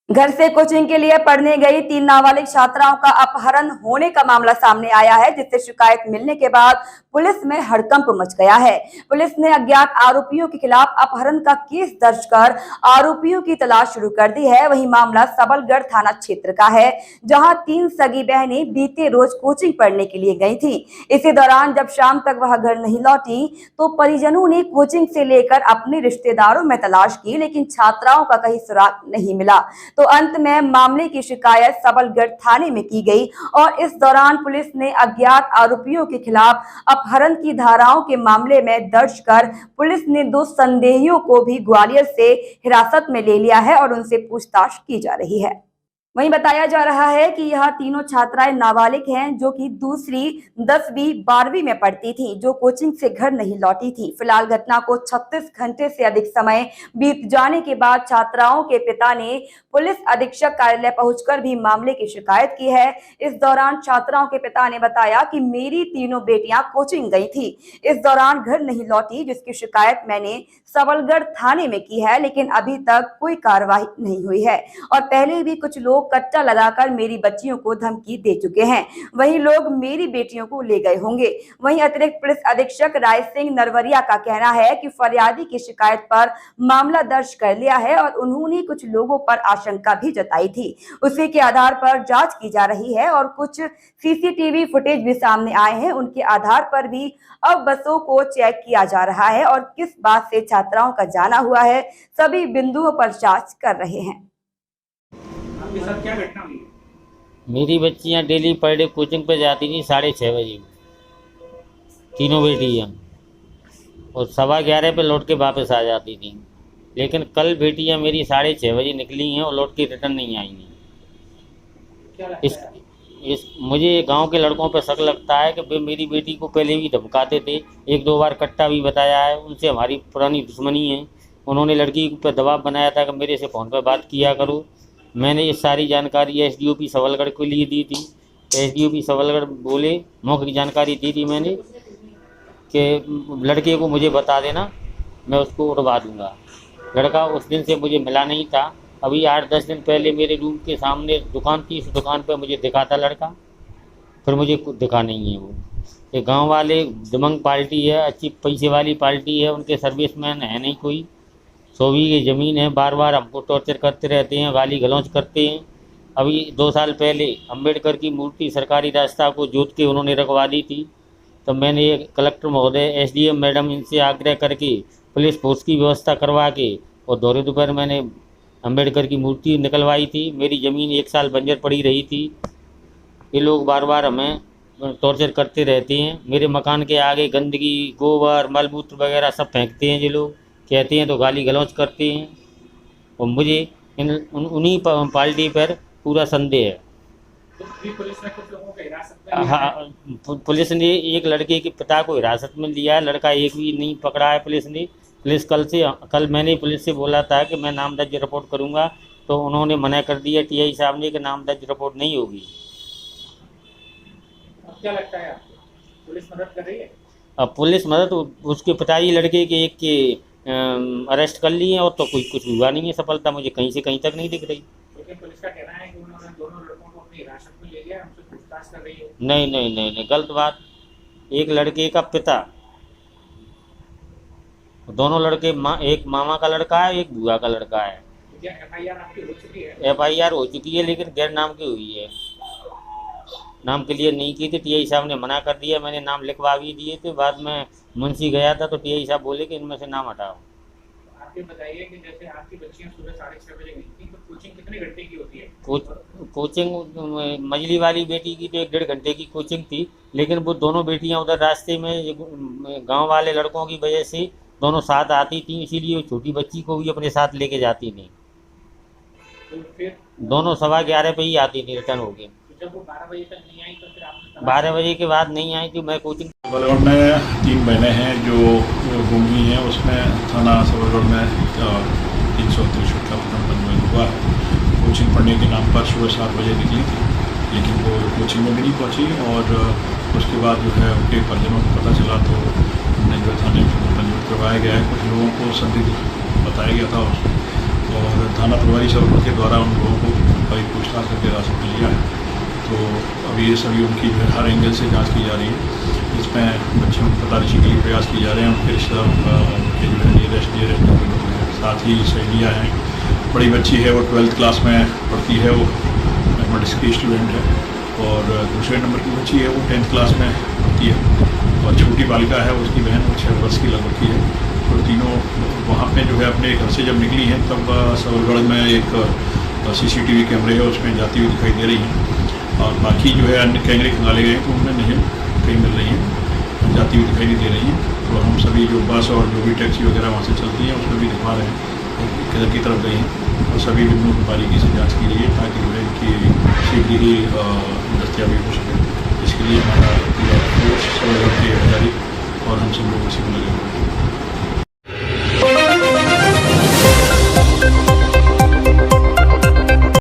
घर से कोचिंग के लिए पढ़ने गई 3 नाबालिग छात्राओं का अपहरण होने का मामला सामने आया है, जिससे शिकायत मिलने के बाद पुलिस में हड़कंप मच गया है। पुलिस ने अज्ञात आरोपियों के खिलाफ अपहरण का केस दर्ज कर आरोपियों की तलाश शुरू कर दी है। वहीं मामला सबलगढ़ थाना क्षेत्र का है, जहां 3 सगी बहनें बीते रोज कोचिंग पढ़ने के लिए गई थीं। इसी दौरान जब शाम तक वह घर नहीं लौटी तो परिजनों ने कोचिंग से लेकर अपने रिश्तेदारों में तलाश की, लेकिन छात्राओं का कहीं सुराग नहीं मिला। तो अंत में मामले की शिकायत सबलगढ़ थाने में की गई और इस दौरान पुलिस ने अज्ञात आरोपियों के खिलाफ अपहरण की धाराओं के मामले में दर्ज कर पुलिस ने 2 संदेहियों को भी ग्वालियर से हिरासत में ले लिया है और उनसे पूछताछ की जा रही है। वहीं बताया जा रहा है कि यह तीनों छात्राएं नाबालिग हैं, जो कि दूसरी 10वीं 12वीं में पढ़ती थीं, जो कोचिंग से घर नहीं लौटी थी। फिलहाल घटना को 36 घंटे से अधिक समय बीत जाने के बाद छात्राओं के पिता ने पुलिस अधीक्षक कार्यालय पहुंचकर भी मामले की शिकायत की है। इस दौरान छात्राओं के पिता ने बताया कि मेरी तीनों बेटियां कोचिंग गई थी, इस दौरान घर नहीं लौटी, जिसकी शिकायत मैंने सबलगढ़ थाने में की है, लेकिन अभी तक कोई कार्रवाई नहीं हुई है और पहले भी कुछ लोग कट्टा लगाकर मेरी बच्चियों को धमकी दे चुके हैं। वही लोग मेरी बेटियों को ले गए होंगे। वहीं अतिरिक्त पुलिस अधीक्षक राय सिंह नरवरिया का कहना है कि फरियादी की शिकायत पर मामला दर्ज कर लिया है और उन्होंने कुछ लोगों पर आशंका भी जताई थी। उसी के आधार पर जांच की जा रही है और कुछ सीसीटीवी फुटेज भी सामने आए हैं, उनके आधार पर भी अब बसों को चेक किया जा रहा है और किस बात से छात्राओं का जाना हुआ है, सभी बिंदुओं पर जांच कर रहे हैं। आपके साथ क्या घटना हुई? मेरी बच्चियां डेली पर डे कोचिंग पे जाती थी 6:30 बजे, तीनों बेटियां, और 11:15 पे लौट के वापस आ जाती थी। लेकिन कल बेटियां मेरी 6:30 बजे निकली हैं और लौट के रिटर्न नहीं आई हैं। क्या लगता है? मुझे गांव के लड़कों पर शक लगता है कि वे मेरी बेटी को पहले भी धमकाते थे, 1-2 बार कट्टा भी बताया है। उनसे हमारी पुरानी दुश्मनी है। उन्होंने लड़की पर दबाव बनाया था कि मेरे से फ़ोन पर बात किया करो। मैंने ये सारी जानकारी एसडीओपी सबलगढ़ के लिए दी थी। एसडीओपी सबलगढ़ बोले, मौखिक जानकारी दी थी मैंने कि लड़के को मुझे बता देना, मैं उसको उड़वा दूँगा। लड़का उस दिन से मुझे मिला नहीं था। अभी 8-10 दिन पहले मेरे रूम के सामने दुकान थी, उस दुकान पर मुझे दिखा था लड़का, फिर मुझे कुछ दिखा नहीं है। वो ये गांव वाले दमंग पार्टी है, अच्छी पैसे वाली पार्टी है, उनके सर्विसमैन है नहीं कोई। 100 बीघे ज़मीन है, बार बार हमको टॉर्चर करते रहते हैं, गाली गलौज करते हैं। अभी 2 साल पहले अंबेडकर की मूर्ति सरकारी रास्ता को जोत के उन्होंने रखवा दी थी। तो मैंने ये कलेक्टर महोदय, एसडीएम मैडम, इनसे आग्रह करके पुलिस फोर्स की व्यवस्था करवा के और दौरे दोपहर मैंने अंबेडकर की मूर्ति निकलवाई थी। मेरी ज़मीन 1 साल बंजर पड़ी रही थी। ये लोग बार बार हमें टॉर्चर करते रहते हैं। मेरे मकान के आगे गंदगी, गोबर, मलमूत्र वगैरह सब फेंकते हैं। ये लोग कहते हैं तो गाली गलौज करते हैं और मुझे उन्हीं पार्टी पर पूरा संदेह है। तो पुलिस ने कुछ लोगों को हिरासत में लिया है? हाँ, पुलिस ने एक लड़के के पिता को हिरासत में लिया है। लड़का एक भी नहीं पकड़ा है पुलिस ने। पुलिस कल मैंने पुलिस से बोला था कि मैं नाम दर्ज रिपोर्ट करूंगा, तो उन्होंने मना कर दिया टीआई साहब ने कि नाम दर्ज रिपोर्ट नहीं होगी। अब क्या लगता है आपको, पुलिस मदद कर रही है? अब पुलिस मदद, उसके पिताजी लड़के के एक के अरेस्ट कर लिए और तो कुछ हुआ नहीं है। सफलता मुझे कहीं से कहीं तक नहीं दिख रही। लेकिन पुलिस का कहना है कि उन्होंने दोनों लड़कों को अपनी हिरासत में ले लिया, हमसे पूछताछ कर रही है। नहीं नहीं नहीं नहीं, गलत बात। एक लड़के का पिता, दोनों लड़के, एक मामा का लड़का है, एक बुआ का लड़का है। तो क्या एफआईआर आपकी हो चुकी है? एफआईआर हो चुकी है, लेकिन गैर नाम की हुई है। नाम क्लियर नहीं की थी, टीआई साहब ने मना कर दिया। मैंने नाम लिखवा भी दिए थे। बाद में मुंशी गया था तो टीआई साहब बोले कि इनमें से नाम हटाओ। आप ये बताइए कि जैसे आपकी बच्चियां सुबह 6:30 बजे गई थी, तो कोचिंग कितने घंटे की होती है? कोचिंग मजली वाली बेटी की तो 1-1.5 घंटे की कोचिंग थी, लेकिन वो दोनों बेटियां उधर रास्ते में गांव वाले लड़कों की वजह से दोनों साथ आती थी, इसीलिए छोटी बच्ची को भी अपने साथ लेके जाती थी। तो फिर दोनों 11:15 पे ही आती थी रिटर्न हो गए। जब वो 12 बजे तक नहीं आई तो फिर आपने 12 बजे के बाद नहीं आई थी। मैं कोचिंग सबलगढ़ में 3 बहनें हैं जो गुम हुई हैं। उसमें थाना सबलगढ़ में 363 का मुकदमा पंजीबद्ध हुआ है। कोचिंग पढ़ने के नाम पर सुबह 7 बजे निकली थी, लेकिन वो कोचिंग में भी नहीं पहुंची और उसके बाद जो है उनके परिजनों को पता चला तो उन्हें जो थाने में पंजीबद्ध करवाया गया है। कुछ लोगों को संदिग्ध बताया गया था और थाना प्रभारी सबलगढ़ के द्वारा उन लोगों को भाई पूछताछ करके हिरासत में लिया है। तो अभी ये सभी उनकी जो है हर एंगल से जांच की जा रही है। इसमें बच्चों की तलाशी के लिए प्रयास किए जा रहे हैं, उनके रिश्तेदारों का, उनके जो है नियरेस्ट लोग हैं, साथ ही सहेलियाँ हैं। बड़ी बच्ची है, वो 12th क्लास में पढ़ती है, वो मैथमेटिक्स की स्टूडेंट है। और दूसरे नंबर की बच्ची है, वो 10th क्लास में पढ़ती है। और छोटी बालिका है, उसकी बहन 6 वर्ष की लगभग की है। तो तीनों वहाँ पे जो है अपने घर से जब निकली हैं तब सबलगढ़ में एक CCTV कैमरे है, उसमें जाती हुई दिखाई दे रही हैं। और बाकी जो है अन्य कैमरे खंगाले गए तो उनमें नहीं कहीं मिल रही हैं, जाती हुई दिखाई नहीं दे रही हैं। तो हम सभी जो बस और जो भी टैक्सी वगैरह वहाँ से चलती हैं उसमें भी दिखा रहे हैं किधर की तरफ गई हैं। और सभी बिंदुओं की बारीकी से जाँच की रही है ताकि जो है इनकी शीघ्र ही दस्तियाबी हो सके। इसके लिए हमारा पूरा फोर्स सबलगढ़ के अधिकारी और हम सब लोग इसी में लगे हुए हैं।